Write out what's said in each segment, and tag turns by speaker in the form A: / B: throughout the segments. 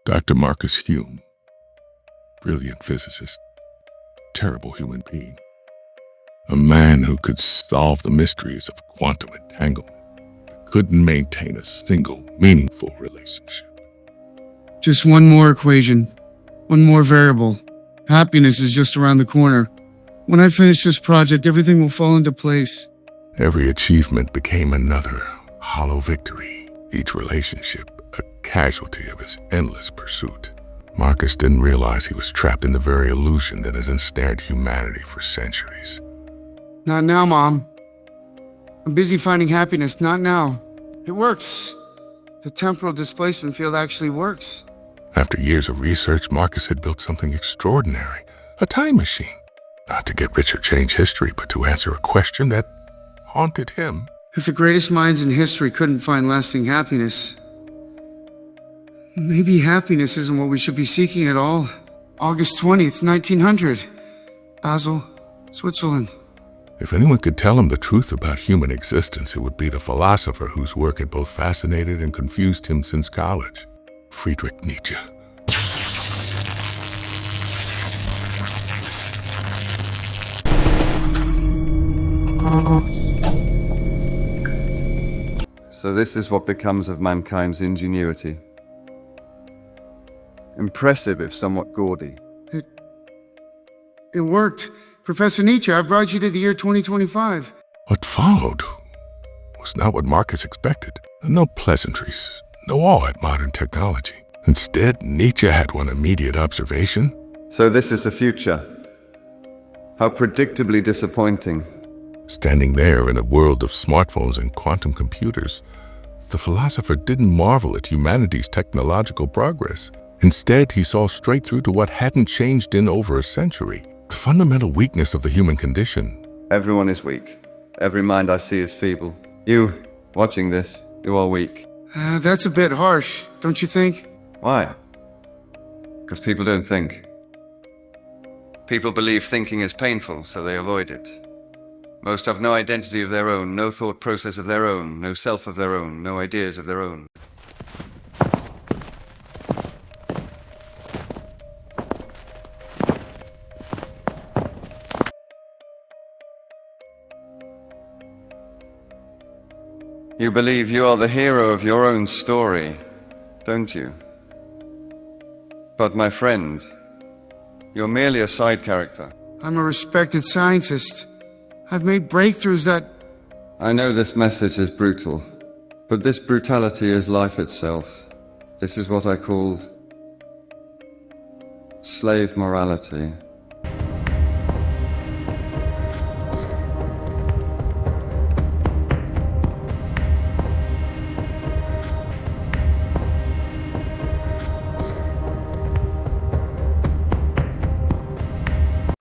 A: Dr. Marcus Hume, brilliant physicist, terrible human being, a man who could solve the mysteries of quantum entanglement, but couldn't maintain a single meaningful relationship.
B: Just one more equation, one more variable. Happiness is just around the corner. When I finish this project, everything will fall into place.
A: Every achievement became another hollow victory, each relationship a casualty of his endless pursuit. Marcus didn't realize he was trapped in the very illusion that has ensnared humanity for centuries.
B: Not now, Mom. I'm busy finding happiness, not now. It works. The temporal displacement field actually works.
A: After years of research, Marcus had built something extraordinary, a time machine. Not to get rich or change history, but to answer a question that haunted him.
B: If the greatest minds in history couldn't find lasting happiness, maybe happiness isn't what we should be seeking at all. August 20th, 1900. Basel, Switzerland.
A: If anyone could tell him the truth about human existence, it would be the philosopher whose work had both fascinated and confused him since college, Friedrich Nietzsche.
C: So this is what becomes of mankind's ingenuity. Impressive, if somewhat gaudy.
B: It worked. Professor Nietzsche, I've brought you to the year 2025.
A: What followed was not what Marcus expected. No pleasantries, no awe at modern technology. Instead, Nietzsche had one immediate observation.
C: So this is the future. How predictably disappointing.
A: Standing there in a world of smartphones and quantum computers, the philosopher didn't marvel at humanity's technological progress. Instead, he saw straight through to what hadn't changed in over a century, the fundamental weakness of the human condition.
C: Everyone is weak. Every mind I see is feeble. You, watching this, you are weak.
B: That's a bit harsh, don't you think?
C: Why? Because people don't think. People believe thinking is painful, so they avoid it. Most have no identity of their own, no thought process of their own, no self of their own, no ideas of their own. You believe you are the hero of your own story, don't you? But my friend, you're merely a side character.
B: I'm a respected scientist. I've made breakthroughs that...
C: I know this message is brutal, but this brutality is life itself. This is what I call slave morality.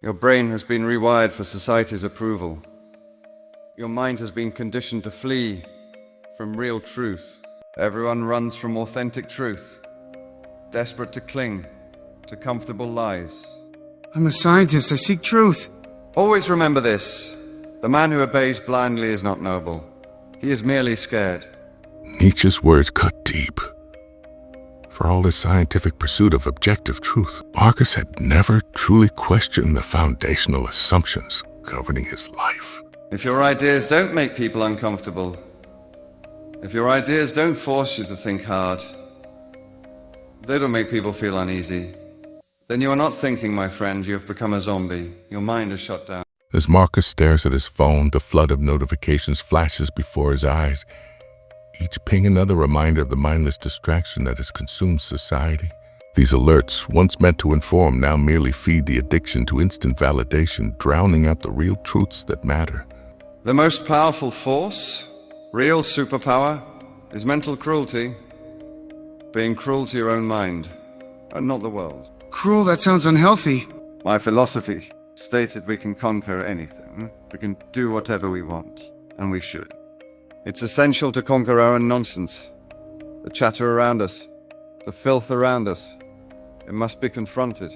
C: Your brain has been rewired for society's approval. Your mind has been conditioned to flee from real truth. Everyone runs from authentic truth, desperate to cling to comfortable lies.
B: I'm a scientist, I seek truth.
C: Always remember this. The man who obeys blindly is not noble. He is merely scared.
A: Nietzsche's words cut deep. For all his scientific pursuit of objective truth, Marcus had never truly questioned the foundational assumptions governing his life.
C: If your ideas don't make people uncomfortable, if your ideas don't force you to think hard, they don't make people feel uneasy, then you are not thinking, my friend. You have become a zombie. Your mind is shut down.
A: As Marcus stares at his phone, the flood of notifications flashes before his eyes, each ping another reminder of the mindless distraction that has consumed society. These alerts, once meant to inform, now merely feed the addiction to instant validation, drowning out the real truths that matter.
C: The most powerful force, real superpower, is mental cruelty. Being cruel to your own mind, and not the world.
B: Cruel, that sounds unhealthy.
C: My philosophy states that we can conquer anything. We can do whatever we want, and we should. It's essential to conquer our own nonsense. The chatter around us, the filth around us. It must be confronted.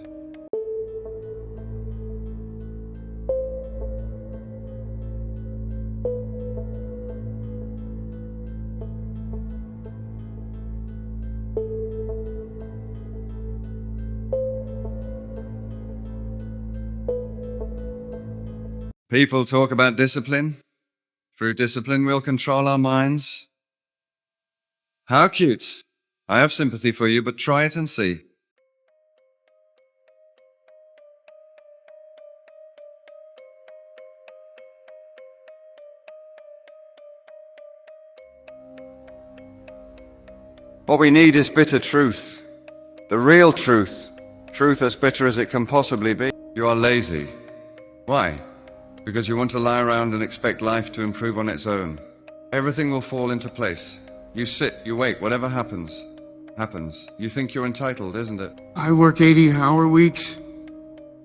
C: People talk about discipline. Through discipline, we'll control our minds. How cute. I have sympathy for you, but try it and see. What we need is bitter truth. The real truth. Truth as bitter as it can possibly be. You are lazy. Why? Because you want to lie around and expect life to improve on its own. Everything will fall into place. You sit, you wait, whatever happens, happens. You think you're entitled, isn't it?
B: I work 80-hour weeks.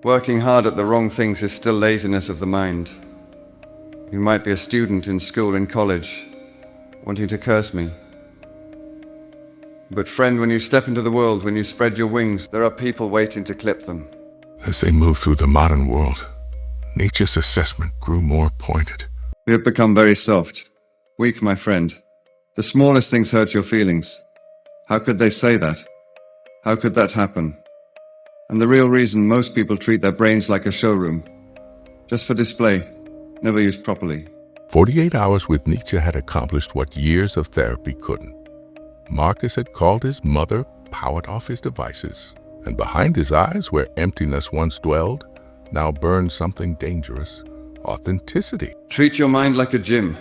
C: Working hard at the wrong things is still laziness of the mind. You might be a student in school, in college, wanting to curse me. But friend, when you step into the world, when you spread your wings, there are people waiting to clip them.
A: As they moved through the modern world, Nietzsche's assessment grew more pointed.
C: We have become very soft. Weak, my friend. The smallest things hurt your feelings. How could they say that? How could that happen? And the real reason most people treat their brains like a showroom. Just for display, never used properly.
A: 48 hours with Nietzsche had accomplished what years of therapy couldn't. Marcus had called his mother, powered off his devices, and behind his eyes, where emptiness once dwelled, now burned something dangerous: authenticity.
C: Treat your mind like a gym.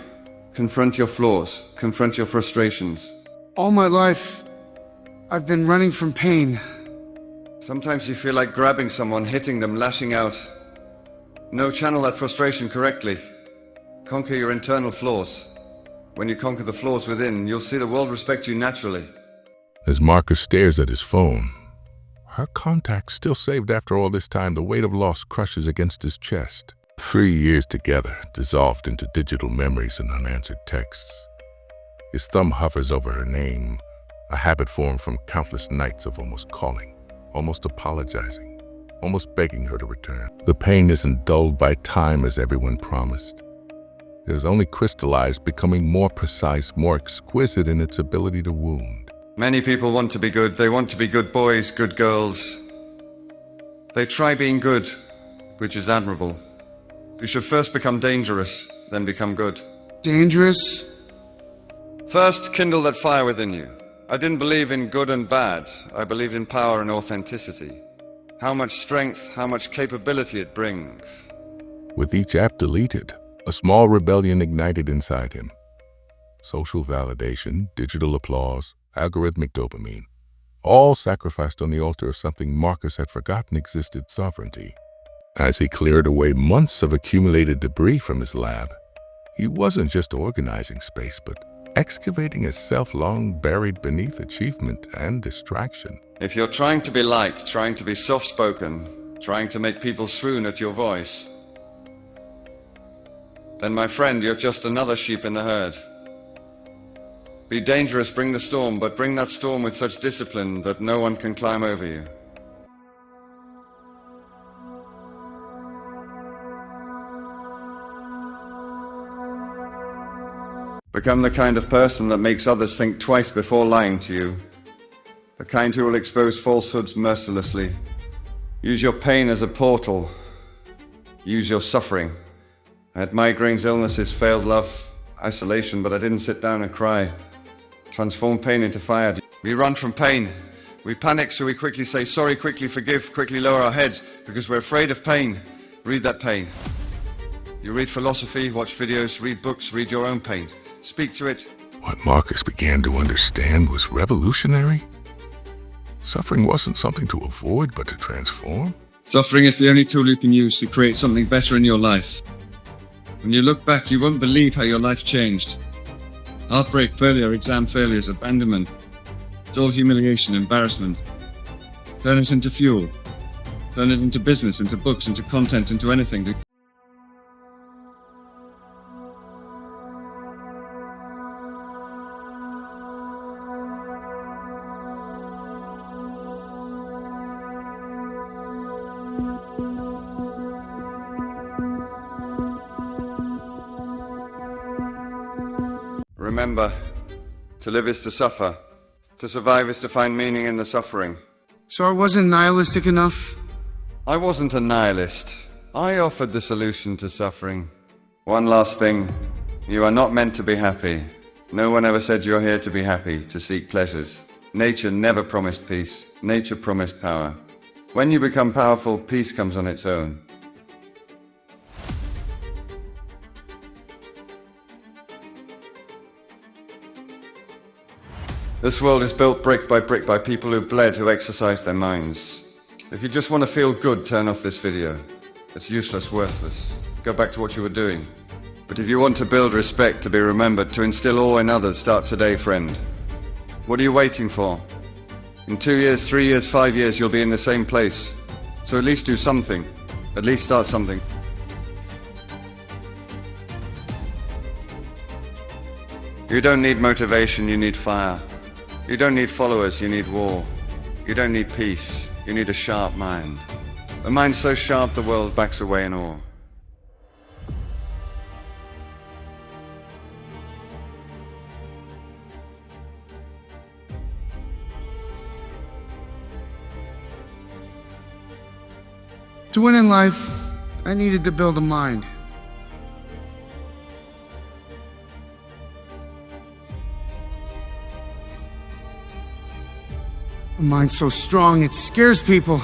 C: Confront your flaws. Confront your frustrations.
B: All my life, I've been running from pain.
C: Sometimes you feel like grabbing someone, hitting them, lashing out. No, channel that frustration correctly. Conquer your internal flaws. When you conquer the flaws within, you'll see the world respect you naturally.
A: As Marcus stares at his phone, her contact still saved after all this time, the weight of loss crushes against his chest. 3 years together, dissolved into digital memories and unanswered texts. His thumb hovers over her name, a habit formed from countless nights of almost calling, almost apologizing, almost begging her to return. The pain isn't dulled by time as everyone promised. It has only crystallized, becoming more precise, more exquisite in its ability to wound.
C: Many people want to be good. They want to be good boys, good girls. They try being good, which is admirable. You should first become dangerous, then become good.
B: Dangerous?
C: First, kindle that fire within you. I didn't believe in good and bad. I believed in power and authenticity. How much strength, how much capability it brings.
A: With each app deleted, a small rebellion ignited inside him. Social validation, digital applause, algorithmic dopamine, all sacrificed on the altar of something Marcus had forgotten existed: sovereignty. As he cleared away months of accumulated debris from his lab, he wasn't just organizing space, but excavating a self long buried beneath achievement and distraction.
C: If you're trying to be liked, trying to be soft-spoken, trying to make people swoon at your voice, then my friend, you're just another sheep in the herd. Be dangerous, bring the storm, but bring that storm with such discipline that no one can climb over you. Become the kind of person that makes others think twice before lying to you. The kind who will expose falsehoods mercilessly. Use your pain as a portal. Use your suffering. I had migraines, illnesses, failed love, isolation, but I didn't sit down and cry. Transform pain into fire. We run from pain. We panic, so we quickly say sorry, quickly forgive, quickly lower our heads, because we're afraid of pain. Read that pain. You read philosophy, watch videos, read books, read your own pain. Speak to it.
A: What Marcus began to understand was revolutionary. Suffering wasn't something to avoid, but to transform.
C: Suffering is the only tool you can use to create something better in your life. When you look back, you won't believe how your life changed. Heartbreak, failure, exam failures, abandonment. It's all humiliation, embarrassment. Turn it into fuel. Turn it into business, into books, into content, into anything. Remember, to live is to suffer. To survive is to find meaning in the suffering.
B: So I wasn't nihilistic enough?
C: I wasn't a nihilist. I offered the solution to suffering. One last thing. You are not meant to be happy. No one ever said you're here to be happy, to seek pleasures. Nature never promised peace. Nature promised power. When you become powerful, peace comes on its own. This world is built brick by people who bled, who exercised their minds. If you just want to feel good, turn off this video. It's useless, worthless. Go back to what you were doing. But if you want to build respect, to be remembered, to instill awe in others, start today, friend. What are you waiting for? In 2 years, 3 years, 5 years, you'll be in the same place. So at least do something. At least start something. You don't need motivation, you need fire. You don't need followers, you need war. You don't need peace, you need a sharp mind. A mind so sharp the world backs away in awe.
B: To win in life, I needed to build a mind. A mind so strong it scares people.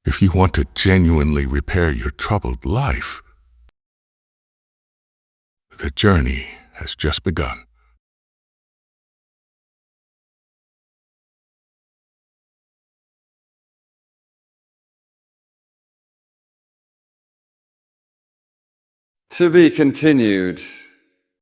A: If you want to genuinely repair your troubled life, the journey has just begun.
C: To be continued.